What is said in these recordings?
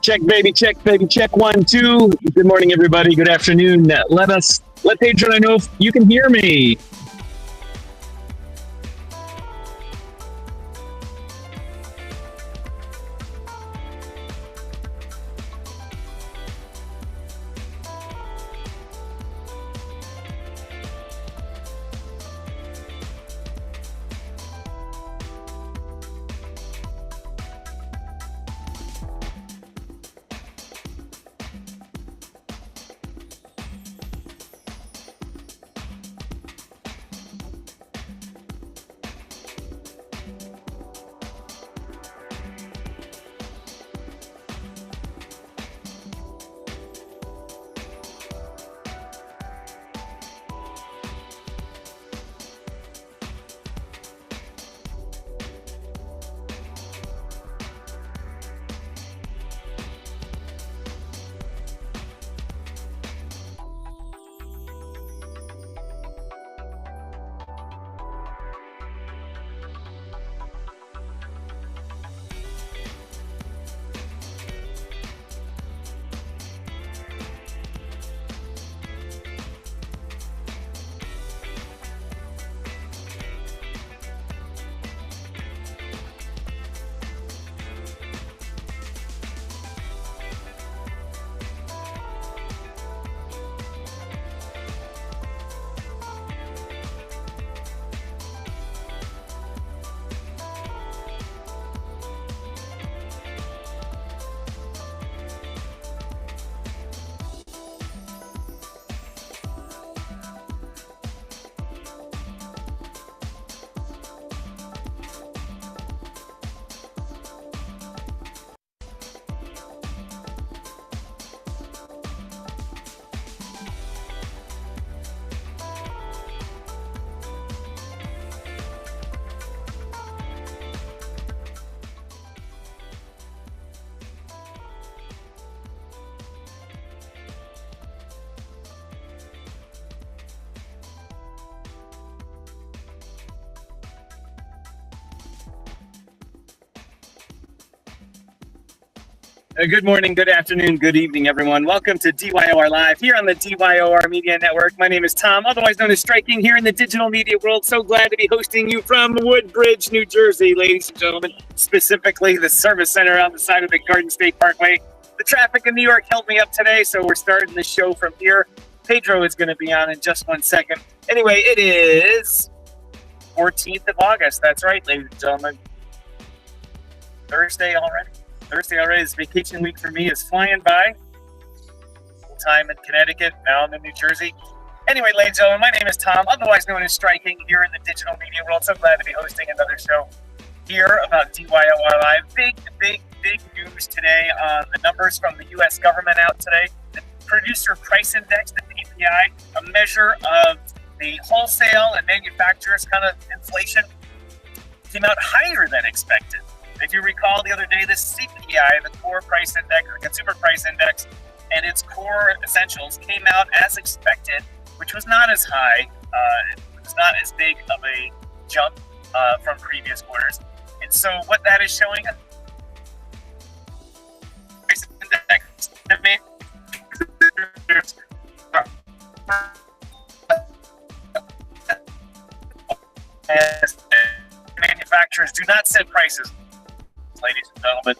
Check, baby, check, baby, check. 1, 2. Good morning, everybody. Good afternoon. Let Pedro know if you can hear me. Good morning, good afternoon, good evening, everyone. Welcome to DYOR Live here on the DYOR Media Network. My name is Tom, otherwise known as Striking, here in the digital media world. So glad to be hosting you from Woodbridge, New Jersey, ladies and gentlemen, specifically the service center on the side of the Garden State Parkway. The traffic in New York held me up today, so we're starting the show from here. Pedro is going to be on in just 1 second. Anyway, it is 14th of August. That's right, ladies and gentlemen. Thursday already. This vacation week for me is flying by. Full time in Connecticut, now I'm in New Jersey. Anyway, ladies and gentlemen, my name is Tom, otherwise known as Striking, here in the digital media world. So glad to be hosting another show here about DYOR Live. Big news today on the numbers from the U.S. government out today. The Producer Price Index, the PPI, a measure of the wholesale and manufacturers kind of inflation, came out higher than expected. If you recall the other day, the CPI, the core price index, or consumer price index, and its core essentials came out as expected, which was not as high, it was not as big of a jump from previous quarters. And so what that is showing, price index, manufacturers do not set prices. Ladies and gentlemen,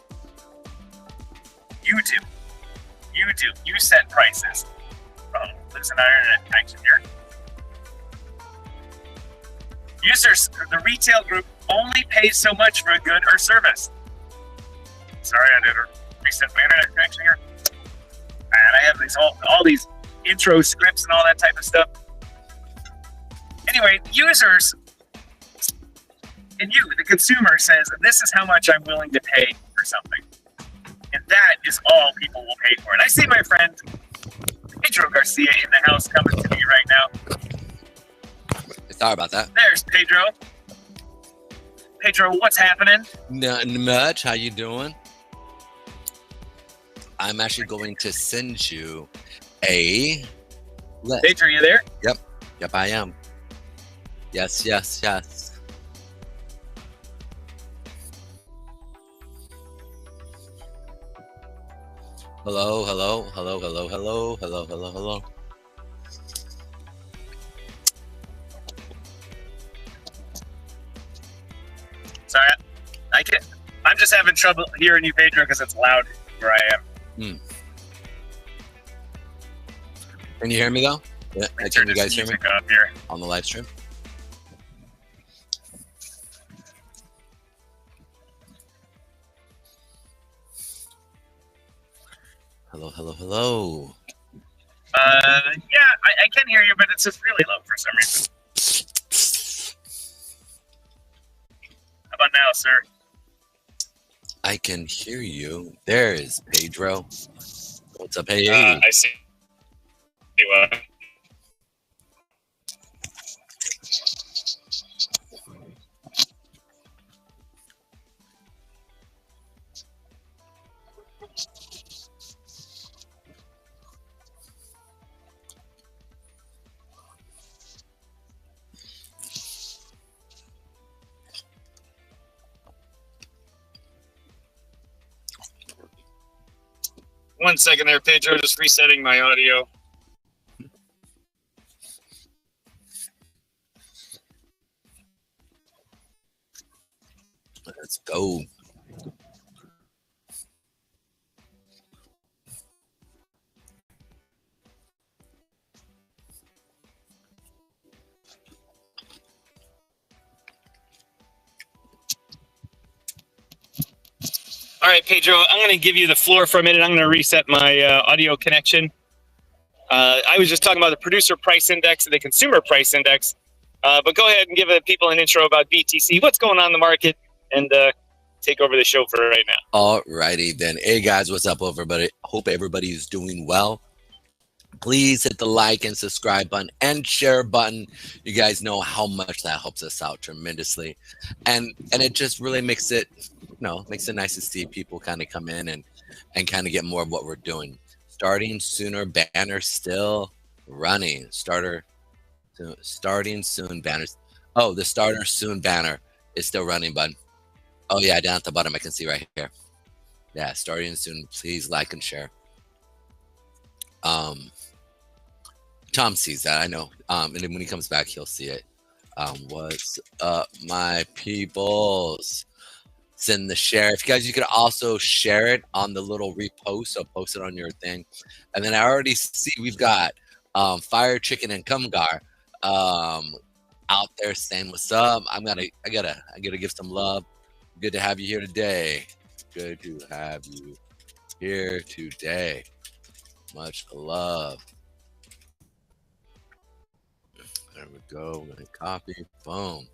you do. You set prices. There's an internet connection here. Users, the retail group only pays so much for a good or service. Sorry, I did reset my internet connection here. And I have these all these intro scripts and all that type of stuff. Anyway, users and you, the consumer, says, this is how much I'm willing to pay for something. And that is all people will pay for it. I see my friend Pedro Garcia in the house coming to me right now. Sorry about that. There's Pedro. Pedro, what's happening? Nothing much. How you doing? I'm actually going to send you a list. Pedro, you there? Yep, I am. Yes. Hello, hello, hello, hello, hello, hello, hello, hello. Sorry, I'm just having trouble hearing you, Pedro, because it's loud where I am. Can you hear me though? Yeah, can you guys hear me up here on the live stream? Hello, hello, hello. Yeah, I can hear you, but it's just really low for some reason. How about now, sir? I can hear you. There is Pedro. What's up? Hey, I see. What? One second there, Pedro. Just resetting my audio. Let's go. All right, Pedro, I'm going to give you the floor for a minute. I'm going to reset my audio connection. I was just talking about the producer price index and the consumer price index. But go ahead and give people an intro about BTC, what's going on in the market, and take over the show for right now. All righty then. Hey guys, what's up, everybody? Hope everybody is doing well. Please hit the like and subscribe button and share button. You guys know how much that helps us out tremendously, and it just really makes it, makes it nice to see people kind of come in and kind of get more of what we're doing. Starting sooner banner still running. Starting soon banners. Oh, the starter soon banner is still running, bud. Oh yeah, down at the bottom I can see right here. Yeah, starting soon. Please like and share. Tom sees that, I know. And then when he comes back, he'll see it. What's up, my peoples? Send the share. If you guys, you could also share it on the little repost, so post it on your thing. And then I already see we've got Fire Chicken and Kumgar out there saying what's up. I gotta give some love. Good to have you here today. Good to have you here today. Much love. There we go. We're gonna copy. Boom.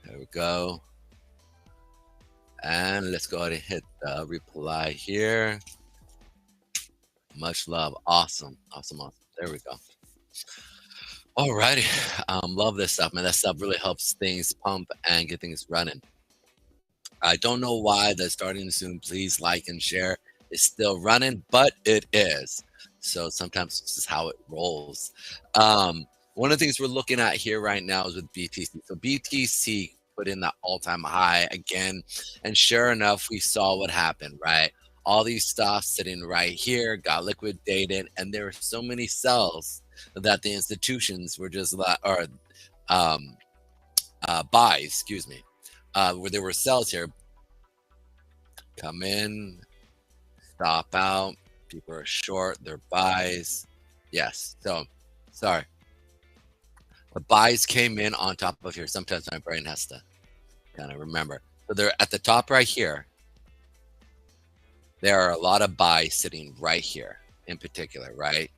There we go. And let's go ahead and hit the reply here. Much love. Awesome. Awesome. Awesome. There we go. Alrighty. Love this stuff, man. That stuff really helps things pump and get things running. I don't know why the starting soon, please like and share is still running, but it is. So sometimes this is how it rolls. One of the things we're looking at here right now is with BTC. So BTC put in that all-time high again, and sure enough, we saw what happened, right? All these stocks sitting right here got liquidated, and there were so many sells that the institutions were just buys, excuse me, where there were sells here. Come in, stop out. People are short, they're buys. Yes, so sorry. The buys came in on top of here. Sometimes my brain has to kind of remember. So they're at the top right here. There are a lot of buys sitting right here in particular, right?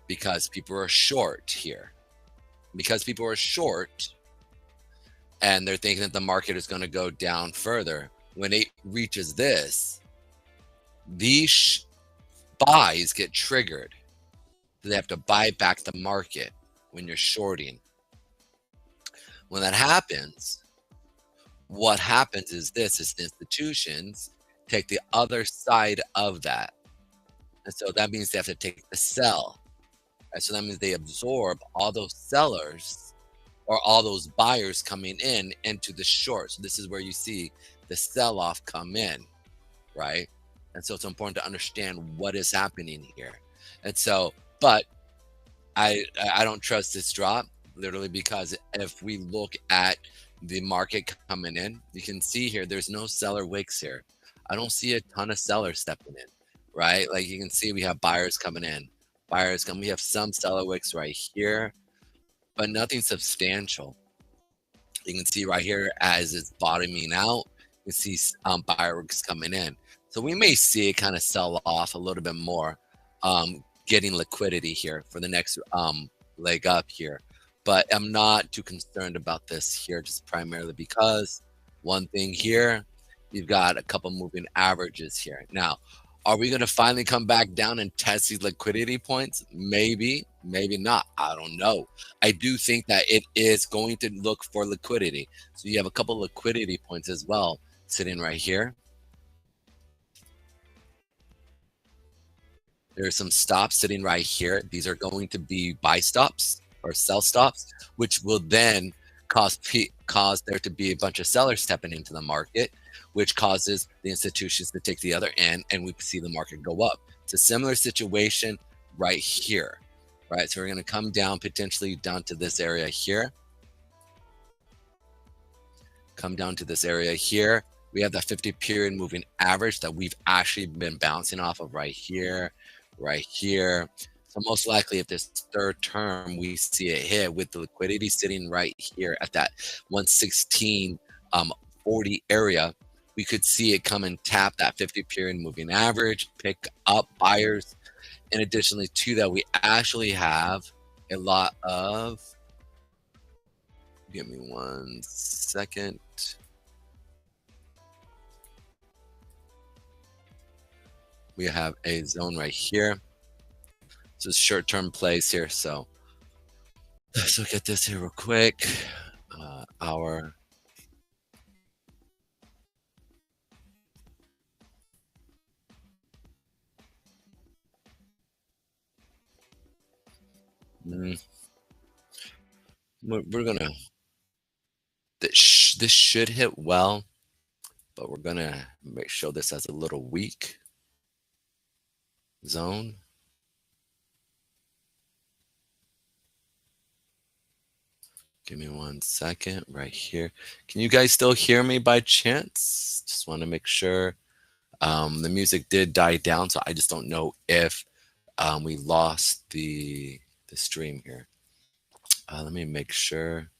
Because people are short here. Because people are short and they're thinking that the market is going to go down further. When it reaches this, these buys get triggered. So they have to buy back the market when you're shorting. When that happens, what happens is this, is the institutions take the other side of that. And so that means they have to take the sell. And so that means they absorb all those sellers or all those buyers coming into the short. So this is where you see the sell-off come in, right? And so it's important to understand what is happening here. And so, but I don't trust this drop, literally, because if we look at the market coming in, you can see here there's no seller wicks here. I don't see a ton of sellers stepping in, right? Like you can see we have buyers coming in, buyers come. We have some seller wicks right here, but nothing substantial. You can see right here as it's bottoming out, you see buyer wicks coming in. So we may see it kind of sell off a little bit more, getting liquidity here for the next leg up here. But I'm not too concerned about this here, just primarily because one thing here, you've got a couple moving averages here. Now, are we going to finally come back down and test these liquidity points? Maybe, maybe not. I don't know. I do think that it is going to look for liquidity. So you have a couple liquidity points as well sitting right here. There's some stops sitting right here. These are going to be buy stops or sell stops, which will then cause there to be a bunch of sellers stepping into the market, which causes the institutions to take the other end, and we see the market go up. It's a similar situation right here, right? So we're going to come down potentially down to this area here. Come down to this area here. We have that 50 period moving average that we've actually been bouncing off of right here, right here. So most likely if this third term, we see it hit with the liquidity sitting right here at that 116.40 area, we could see it come and tap that 50 period moving average, pick up buyers. And additionally to that, we actually have a lot of, give me 1 second. We have a zone right here. So it's short-term plays here. So let's look at this here real quick. Our we're gonna this should hit well, but we're gonna show this as a little weak zone. Give me 1 second right here. Can you guys still hear me by chance? Just want to make sure. The music did die down, so I just don't know if we lost the stream here. Let me make sure.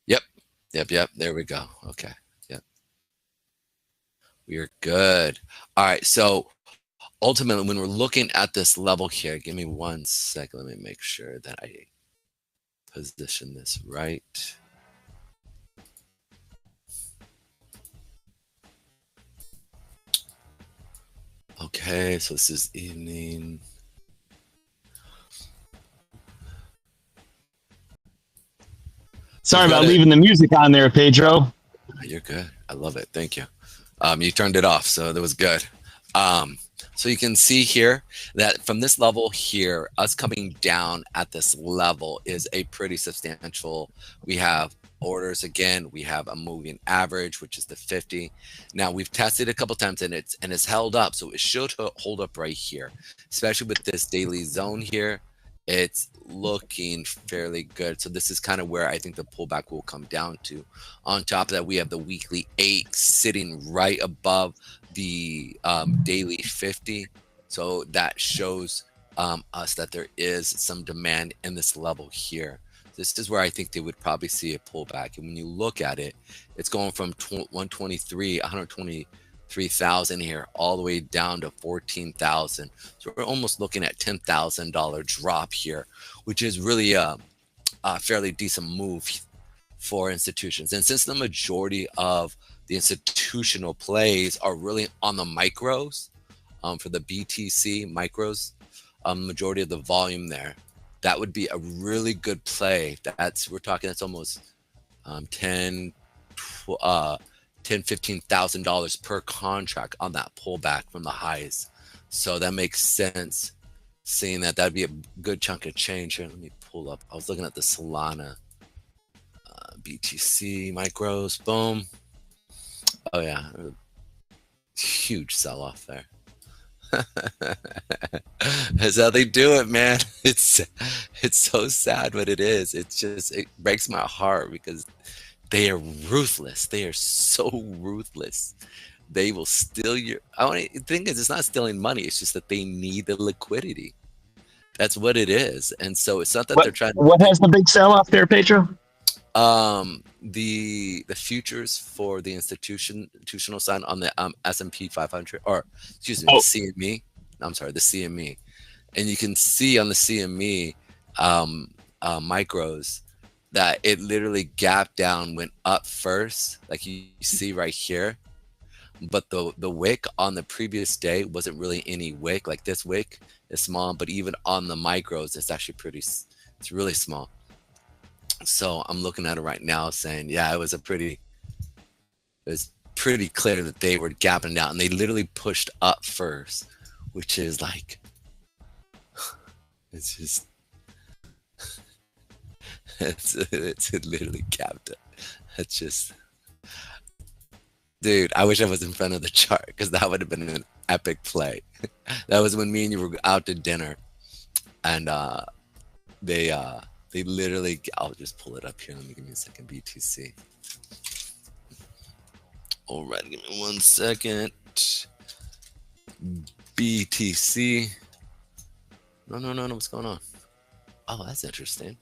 Yep. There we go. Okay. Yep. We are good. All right. So ultimately, when we're looking at this level here, give me 1 second. Let me make sure that I position this right. Okay, so this is evening. Sorry about leaving the music on there, Pedro. You're good. I love it. Thank you. You turned it off, so that was good. So you can see here that from this level here, us coming down at this level is a pretty substantial. We have orders again. We have a moving average, which is the 50. Now we've tested a couple times and it's held up, so it should hold up right here, especially with this daily zone here. It's looking fairly good. So this is kind of where I think the pullback will come down to. On top of that, we have the weekly 8 sitting right above the daily 50. So that shows us that there is some demand in this level here. This is where I think they would probably see a pullback. And when you look at it, it's going from 123,000 here all the way down to 14,000. So we're almost looking at $10,000 drop here, which is really a fairly decent move for institutions. And since the majority of the institutional plays are really on the micros, for the BTC micros, majority of the volume there, that would be a really good play. We're talking that's almost $15,000 per contract on that pullback from the highs. So that makes sense, seeing that that'd be a good chunk of change here. Let me pull up. I was looking at the Solana BTC micros. Boom. Oh yeah, huge sell-off there. That's how they do it, man. It's so sad, but it is. It breaks my heart because they are ruthless. They are so ruthless. They will steal your. The thing is, it's not stealing money. It's just that they need the liquidity. That's what it is. And so it's not that they're trying to. What has the big sell off there, Pedro? The futures for the institutional side on the S&P 500, or excuse me, the CME. I'm sorry, the CME, and you can see on the CME micros that it literally gapped down, went up first, like you see right here. But the wick on the previous day wasn't really any wick. Like this wick is small, but even on the micros, it's actually it's really small. So I'm looking at it right now saying, yeah, it was pretty clear that they were gapping down, and they literally pushed up first, which is like, it's just, it's literally gapped up. It's just, dude, I wish I was in front of the chart because that would have been an epic play. That was when me and you were out to dinner, and they literally, I'll just pull it up here. Let me give me a second. BTC. All right, give me 1 second. BTC. No, what's going on? Oh, that's interesting.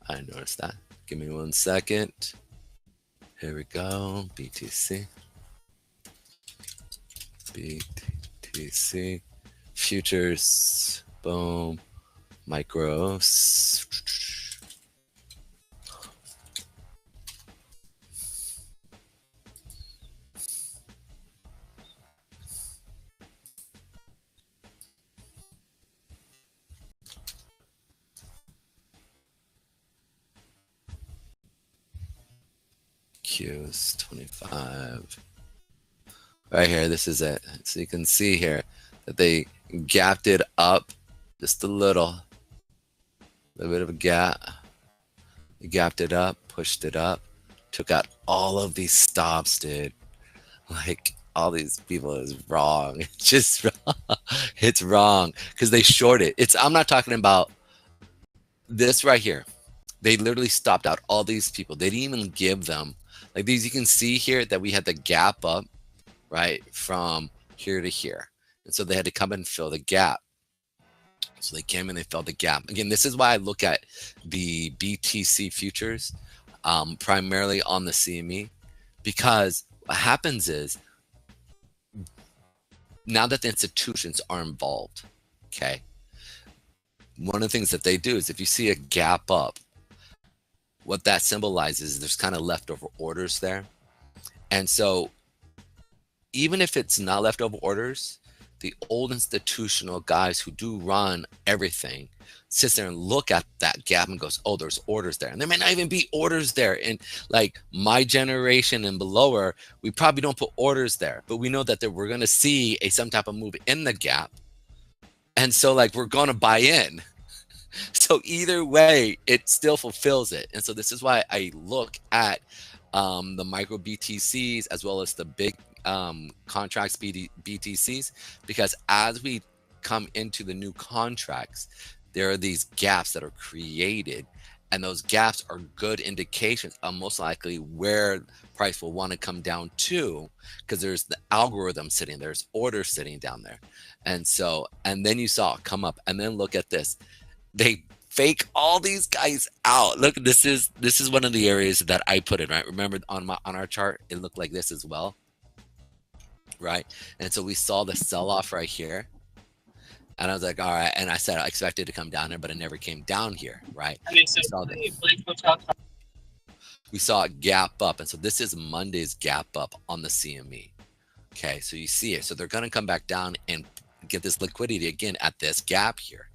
I didn't notice that. Give me 1 second. Here we go. BTC. BTC. Futures. Boom. Micros. Q's 25. Right here, this is it. So you can see here that they gapped it up just a little bit of a gap. You gapped it up, pushed it up, took out all of these stops, dude. Like, all these people is wrong. It's just wrong. It's wrong because they short it. I'm not talking about this right here. They literally stopped out all these people. They didn't even give them, like these, you can see here that we had the gap up, right, from here to here. And so they had to come and fill the gap. So they came and they filled the gap. Again, this is why I look at the BTC futures primarily on the CME, because what happens is now that the institutions are involved, okay, one of the things that they do is if you see a gap up, what that symbolizes is there's kind of leftover orders there. And so even if it's not leftover orders, the old institutional guys who do run everything sits there and look at that gap and goes, oh, there's orders there. And there may not even be orders there. And like my generation and below, we probably don't put orders there, but we know that we're going to see some type of move in the gap. And so like, we're going to buy in. So either way, it still fulfills it. And so this is why I look at the micro BTCs as well as the big contracts BTCs, because as we come into the new contracts, there are these gaps that are created, and those gaps are good indications of most likely where price will want to come down to, because there's the algorithm sitting, there's orders sitting down there. And so, and then you saw it come up, and then look at this. They fake all these guys out. Look, this is one of the areas that I put in, right? Remember on our chart, it looked like this as well, right? And so we saw the sell-off right here. And I was like, all right. And I said I expected to come down there, but it never came down here, right? We saw it gap up. And so this is Monday's gap up on the CME. Okay, so you see it. So they're going to come back down and get this liquidity again at this gap here.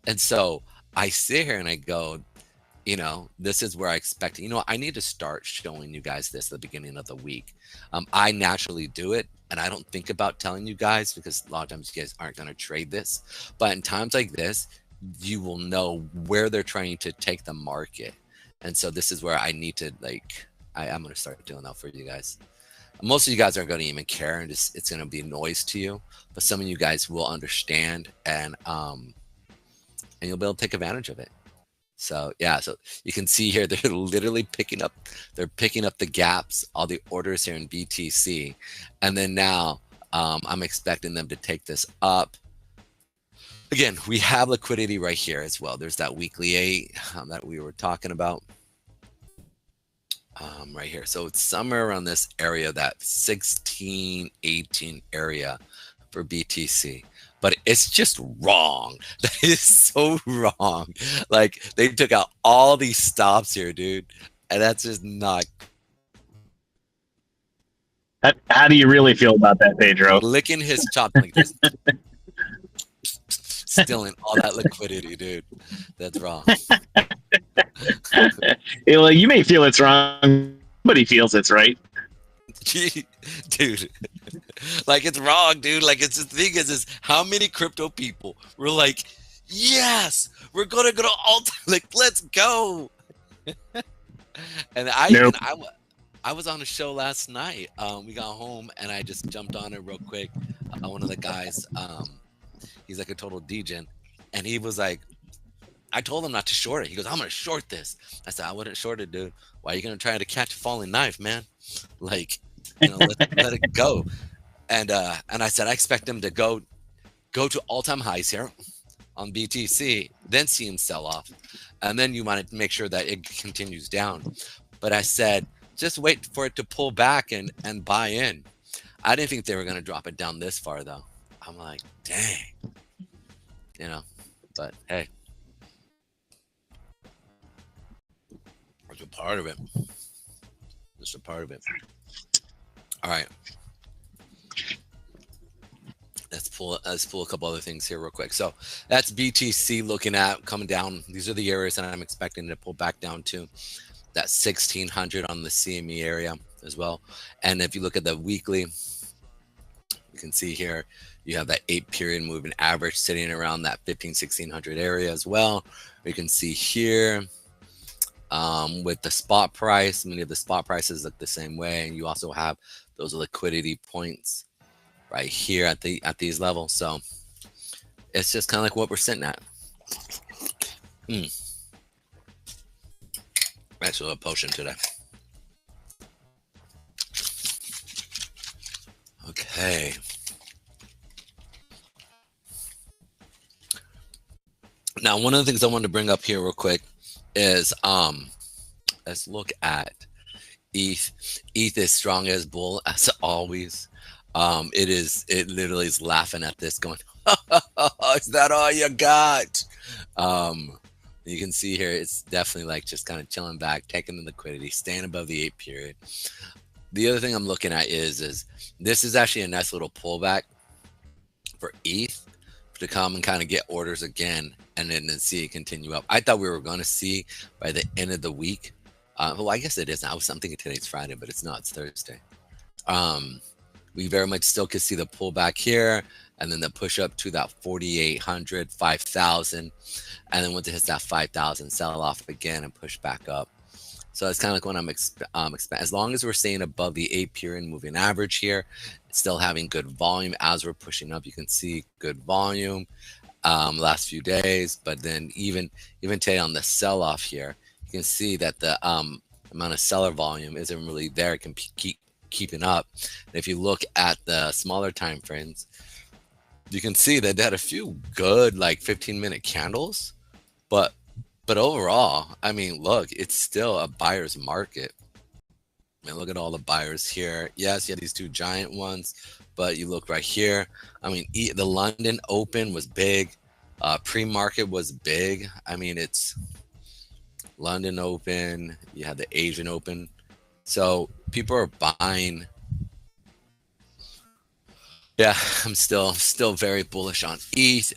And so I sit here and I go, you know, this is where I expect, you know, I need to start showing you guys this at the beginning of the week. I naturally do it, and I don't think about telling you guys because a lot of times you guys aren't going to trade this. But in times like this, you will know where they're trying to take the market. And so this is where I need to, like, I'm going to start doing that for you guys. Most of you guys aren't going to even care, and it's going to be noise to you. But some of you guys will understand, and you'll be able to take advantage of it. So yeah, so you can see here they're literally picking up the gaps, all the orders here in BTC, and then now I'm expecting them to take this up. Again, we have liquidity right here as well. There's that weekly 8 that we were talking about right here. So it's somewhere around this area, that 16, 18 area for BTC. But it's just wrong. That is so wrong. Like, they took out all these stops here, dude. And that's just not. How do you really feel about that, Pedro? Licking his chops, like just stealing all that liquidity, dude. That's wrong. You may feel it's wrong, but he feels it's right. Dude, like, it's wrong, dude. Like, it's the thing is how many crypto people were like, yes, we're gonna go to all time, like, let's go. And I was on a show last night. We got home and I just jumped on it real quick. One of the guys, he's like a total degen, and he was like, I told him not to short it. He goes, I'm gonna short this. I said, I wouldn't short it, dude. Why are you gonna try to catch a falling knife, man? Like, let it go. And I said, I expect him to go to all-time highs here on BTC, then see him sell off, and then you want to make sure that it continues down. But I said, just wait for it to pull back and buy in. I didn't think they were gonna drop it down this far, though. I'm like, dang, but hey, it's a part of it. Just a part of it. All right. Let's pull a couple other things here real quick. So that's BTC looking at coming down. These are the areas that I'm expecting to pull back down to. That 1600 on the CME area as well. And if you look at the weekly, you can see here you have that 8-period moving average sitting around that 1600 area as well. You can see here with the spot price, many of the spot prices look the same way, and you also have those liquidity points right here at these levels. So it's just kind of like what we're sitting at. Actually, a potion today. Okay. Now, one of the things I wanted to bring up here real quick is let's look at ETH. ETH is strong as bull as always. It literally is laughing at this, going, is that all you got? You can see here it's definitely like just kind of chilling back, taking the liquidity, staying above the 8-period. The other thing I'm looking at is this is actually a nice little pullback for ETH to come and kind of get orders again, and then see it continue up. I thought we were going to see by the end of the week. Well, I guess it is. I'm thinking today's Friday, but it's not. It's Thursday. We very much still could see the pullback here, and then the push up to that 4,800, 5,000, and then once it hits that 5,000, sell off again and push back up. So it's kind of like what I'm expecting. As long as we're staying above the 8-period moving average here, still having good volume as we're pushing up. You can see good volume last few days, but then even today on the sell-off here, you can see that the amount of seller volume isn't really there. It can keep keeping up. And if you look at the smaller time frames, you can see that they had a few good like 15-minute candles, but overall, I mean, look, it's still a buyer's market. I mean, look at all the buyers here. Yes, you have these two giant ones, but you look right here. I mean, the London Open was big. Pre-market was big. I mean, it's London Open. You have the Asian Open. So people are buying. Yeah, I'm still very bullish on ETH.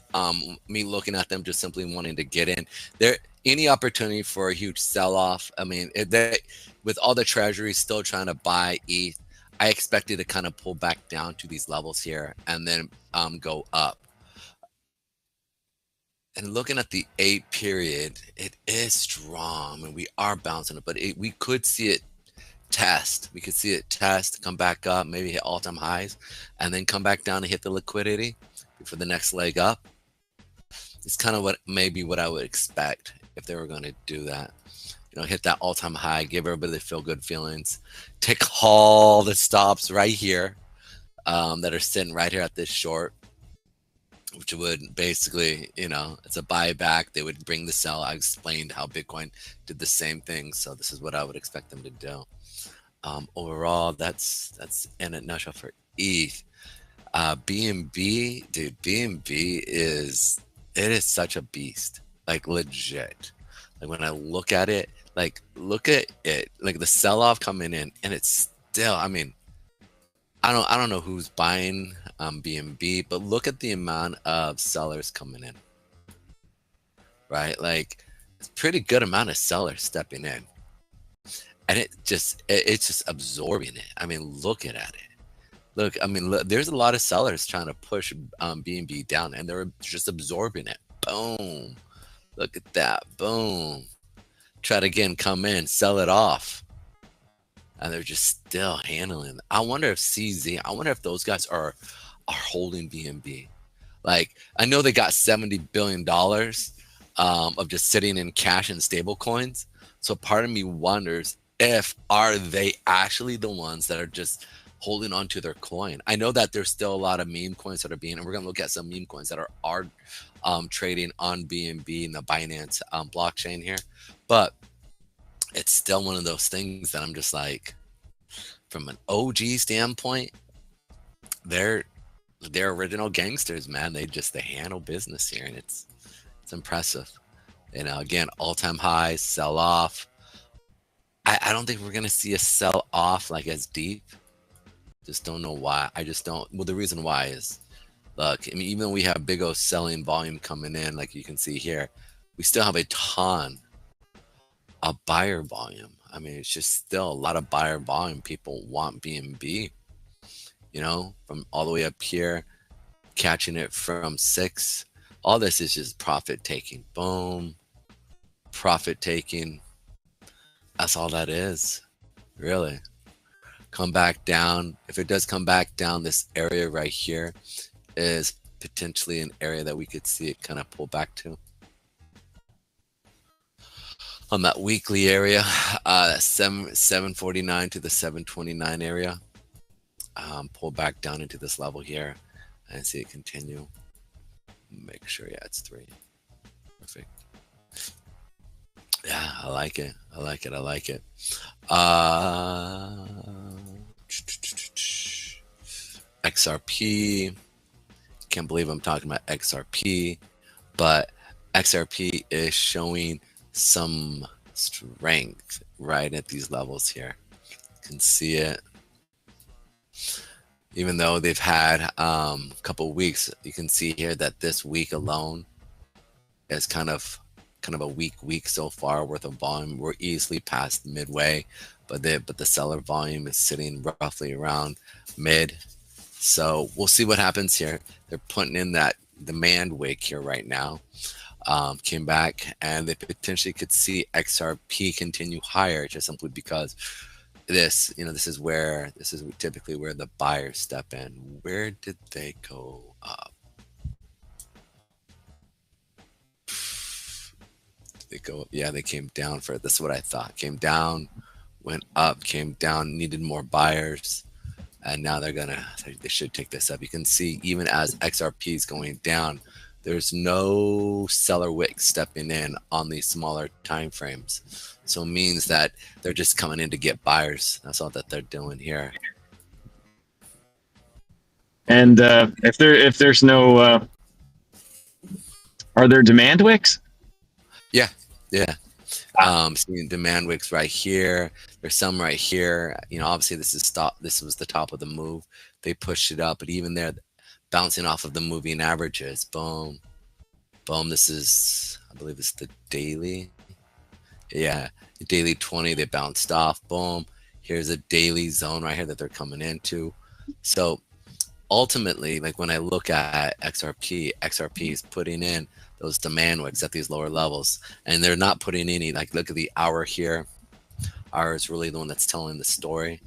Me looking at them, just simply wanting to get in. There, any opportunity for a huge sell-off. I mean, with all the treasuries still trying to buy ETH, I expect it to kind of pull back down to these levels here and then go up. And looking at the 8-period, it is strong, and we are bouncing it, but we could see it test. We could see it test, come back up, maybe hit all-time highs, and then come back down and hit the liquidity for the next leg up. It's kind of what I would expect if they were going to do that. You know, hit that all-time high, give everybody the feel-good feelings, take all the stops right here that are sitting right here at this short, which would basically, you know, it's a buyback. They would bring the sell. I explained how Bitcoin did the same thing. So this is what I would expect them to do. Overall, that's in a nutshell for ETH. BNB, dude, BNB is such a beast, like legit. Like when I look at it, like the sell-off coming in, and it's still, I mean, I don't know who's buying BNB, but look at the amount of sellers coming in, right? Like it's a pretty good amount of sellers stepping in, and it's just absorbing it. I mean, look at it. Look, I mean, look, there's a lot of sellers trying to push BNB down, and they're just absorbing it. Boom. Look at that. Boom. Try to again come in, sell it off. And they're just still handling it. I wonder if CZ, I wonder if those guys are holding BNB. Like, I know they got $70 billion of just sitting in cash and stable coins. So part of me wonders if are they actually the ones that are just holding on to their coin. I know that there's still a lot of meme coins that are being, and we're going to look at some meme coins that are trading on BNB and the Binance blockchain here. But it's still one of those things that I'm just like, from an OG standpoint, they're original gangsters, man. They handle business here, and it's impressive. You know, again, all-time highs, sell off. I don't think we're gonna see a sell off like as deep. Just don't know why. I just don't. Well, the reason why is, look, I mean, even though we have big O selling volume coming in, like you can see here, we still have a ton of buyer volume. I mean, it's just still a lot of buyer volume. People want BNB, you know, from all the way up here, catching it from 6. All this is just profit taking. Boom. Profit taking. That's all that is, really. Come back down. If it does come back down, this area right here is potentially an area that we could see it kind of pull back to. On that weekly area, 749 to the 729 area, pull back down into this level here and see it continue. Make sure, yeah, it's 3. Perfect. Yeah, I like it. I like it. I like it. XRP. Can't believe I'm talking about XRP, but XRP is showing some strength right at these levels here. You can see it. Even though they've had a couple weeks, you can see here that this week alone is kind of a weak week so far worth of volume. We're easily past midway, but the seller volume is sitting roughly around mid. So we'll see what happens here. They're putting in that demand wick here right now. Came back, and they potentially could see XRP continue higher, just simply because this, you know, this is typically where the buyers step in. Where did they go up? They go, yeah, they came down for it. That's what I thought. Came down, went up, came down, needed more buyers, and now they should take this up. You can see even as XRP is going down, there's no seller wick stepping in on these smaller time frames. So it means that they're just coming in to get buyers. That's all that they're doing here. And if there's no, are there demand wicks? Yeah. Seeing demand wicks right here. There's some right here. You know, obviously this was the top of the move. They pushed it up, but even there, bouncing off of the moving averages. Boom. Boom. This is, I believe it's the daily. Yeah, the daily 20, they bounced off. Boom. Here's a daily zone right here that they're coming into. So ultimately, like when I look at XRP is putting in those demand wicks at these lower levels, and they're not putting any, like, look at the hour here. are is really the one that's telling the story.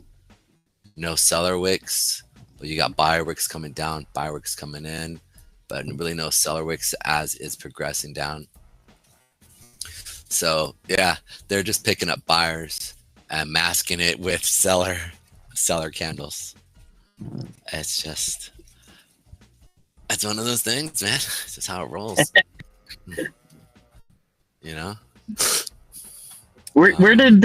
No seller wicks, but you got buyer wicks coming down, buyer wicks coming in, but really no seller wicks as it's progressing down. So yeah, they're just picking up buyers and masking it with seller candles. It's one of those things, man. It's just how it rolls. You know? Where did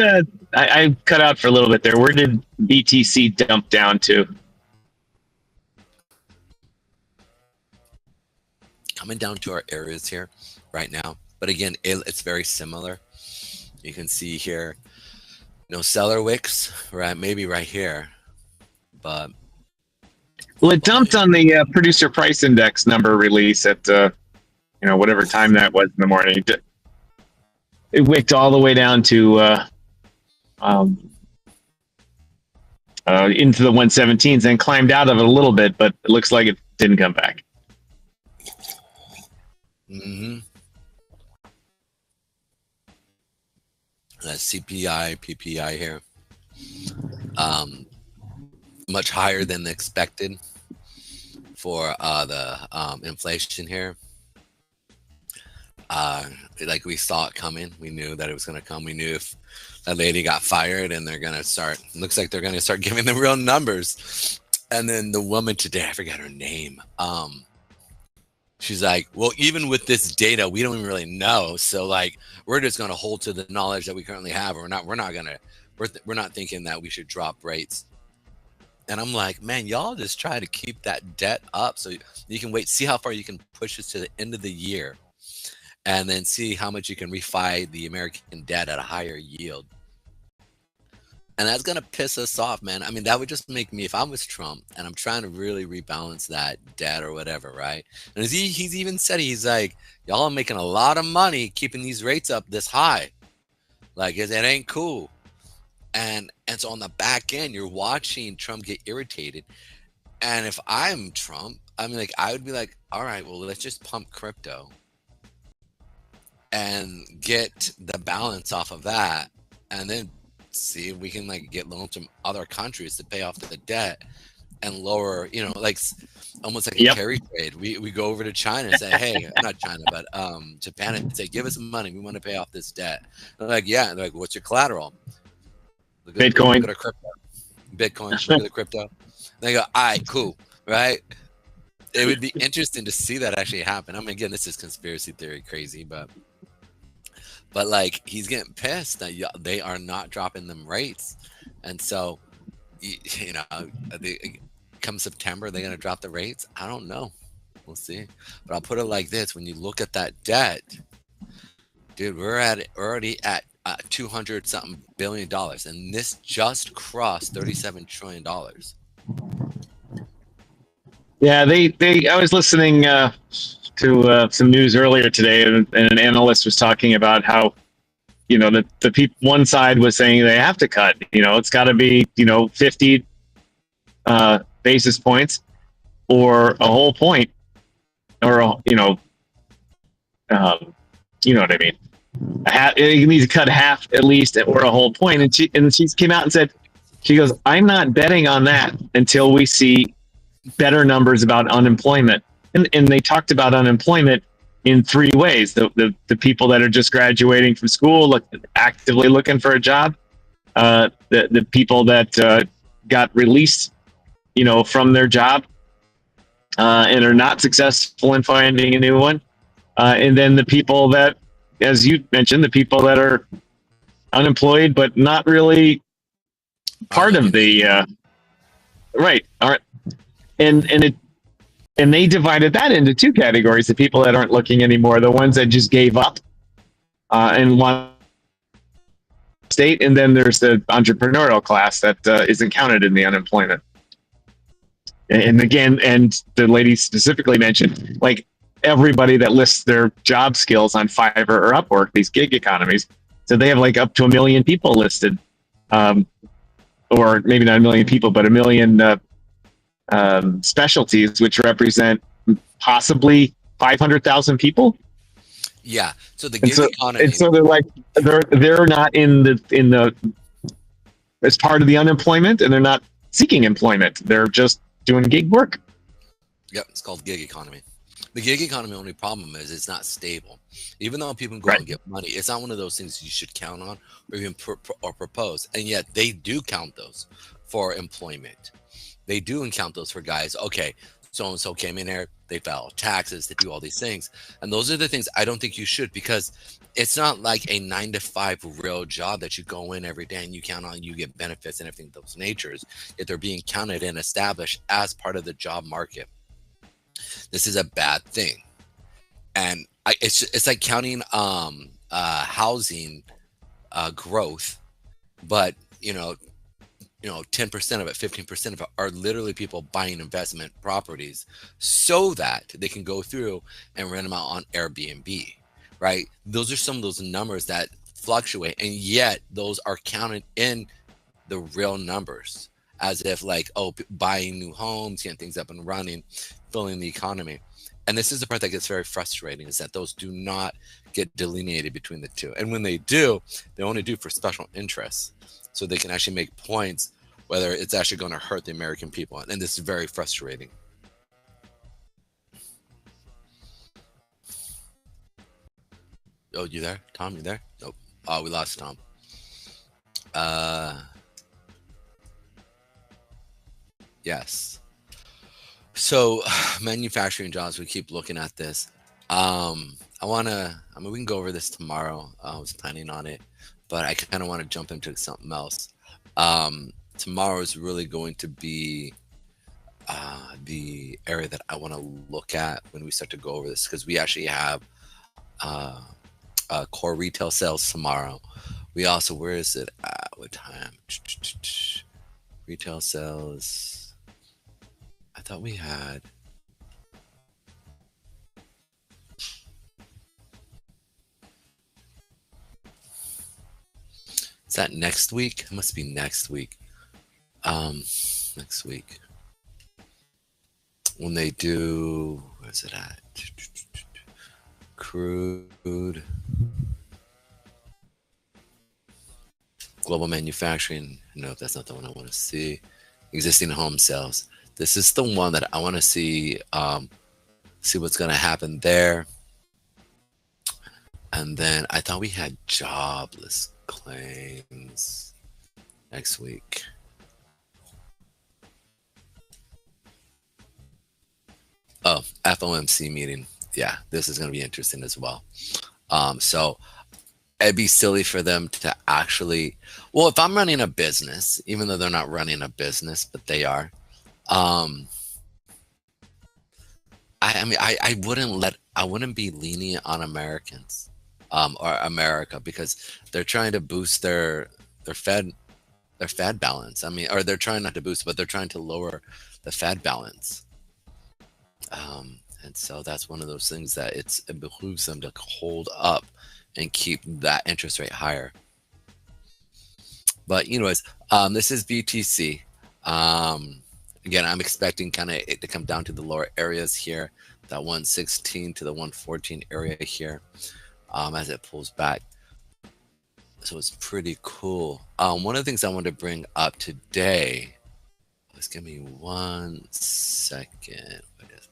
I cut out for a little bit there? Where did BTC dump down to? Coming down to our areas here right now, but again, it's very similar. You can see here, no seller wicks, right? Maybe right here, but Well, it dumped on the producer price index number release at whatever time that was in the morning. It wicked all the way down to into the 117s and climbed out of it a little bit, but it looks like it didn't come back. mm-hmm. That's CPI, PPI here. Much higher than expected for the inflation here. Like we saw it coming. We knew that it was going to come. We knew if that lady got fired and they're going to start, looks like they're going to start giving them real numbers. And then the woman today, I forgot her name. She's like, well, even with this data, we don't even really know. So like, we're just going to hold to the knowledge that we currently have. We're not thinking that we should drop rates. And I'm like, man, y'all just try to keep that debt up so you can wait, see how far you can push this to the end of the year, and then see how much you can refi the American debt at a higher yield. And that's going to piss us off, man. I mean, that would just make me, if I was Trump and I'm trying to really rebalance that debt or whatever, right? And he's even said, he's like, y'all are making a lot of money keeping these rates up this high. Like, it ain't cool. And so on the back end, you're watching Trump get irritated. And if I'm Trump, I mean, like, I would be like, all right, well, let's just pump crypto and get the balance off of that. And then see if we can like get loans from other countries to pay off the debt and lower, like almost like a carry trade. We go over to China and say, hey, not China, but Japan, and say, give us some money. We want to pay off this debt. They're like, yeah. And they're like, what's your collateral? Bitcoin. Look at crypto. Bitcoin. Look at the crypto. They go, all right, cool, right? It would be interesting to see that actually happen. I mean, again, this is conspiracy theory crazy, but like he's getting pissed that they are not dropping them rates, and so come September they're gonna drop the rates. I don't know. We'll see. But I'll put it like this: when you look at that debt, dude, we're already at $200 something billion, and this just crossed $37 trillion. Yeah, I was listening to some news earlier today, and an analyst was talking about how, the people, one side was saying they have to cut. It's got to be 50 basis points or a whole point, or you know what I mean. You need to cut half at least, or a whole point. And she came out and said, she goes, I'm not betting on that until we see better numbers about unemployment. And they talked about unemployment in three ways: the people that are just graduating from school, actively looking for a job, the people that got released, from their job and are not successful in finding a new one, and then the people that, as you mentioned, the people that are unemployed but not really part of the right. And they divided that into two categories: the people that aren't looking anymore, the ones that just gave up and want state, and then there's the entrepreneurial class that isn't counted in the unemployment. And again, and the lady specifically mentioned, like, everybody that lists their job skills on Fiverr or Upwork, these gig economies, so they have like up to 1 million people listed, or maybe not 1 million people, but 1 million specialties, which represent possibly 500,000 people. Yeah. So the gig economy. And so they're like, they're not in the as part of the unemployment, and they're not seeking employment. They're just doing gig work. Yep, it's called gig economy. The gig economy only problem is it's not stable. Even though people can go out and get money, it's not one of those things you should count on or even propose. And yet they do count those for employment. They do count those for guys. Okay, so-and-so came in here, they file taxes, they do all these things. And those are the things I don't think you should, because it's not like a 9-to-5 real job that you go in every day and you count on, you get benefits and everything of those natures. Yet they're being counted and established as part of the job market. This is a bad thing. And it's like counting housing growth, but 10% of it, 15% of it are literally people buying investment properties so that they can go through and rent them out on Airbnb, right? Those are some of those numbers that fluctuate, and yet those are counted in the real numbers, as if like, buying new homes, getting things up and running, filling the economy. And this is the part that gets very frustrating, is that those do not get delineated between the two. And when they do, they only do for special interests, so they can actually make points whether it's actually going to hurt the American people. And this is very frustrating. Oh, you there? Tom, you there? Nope. Oh, we lost Tom. Yes. So manufacturing jobs, we keep looking at this. We can go over this tomorrow. I was planning on it, but I kind of want to jump into something else. Tomorrow is really going to be the area that I want to look at when we start to go over this, because we actually have core retail sales tomorrow. We also, where is it at? What time? Retail sales. I thought we had. Is that next week? It must be next week. Next week. When they do, where's it at? Crude. Global manufacturing. No, that's not the one I want to see. Existing home sales. This is the one that I want to see what's going to happen there. And then I thought we had jobless claims next week. Oh, FOMC meeting. Yeah, this is going to be interesting as well. So it'd be silly for them to actually, well, if I'm running a business, even though they're not running a business, but they are, I wouldn't be lenient on Americans, or America, because they're trying to boost their Fed balance. Or they're trying not to boost, but they're trying to lower the Fed balance. And so that's one of those things that it behooves them to hold up and keep that interest rate higher. But anyways, this is BTC. Again, I'm expecting kind of it to come down to the lower areas here, that 116 to the 114 area here, as it pulls back. So it's pretty cool. One of the things I want to bring up today, just give me 1 second. What is it?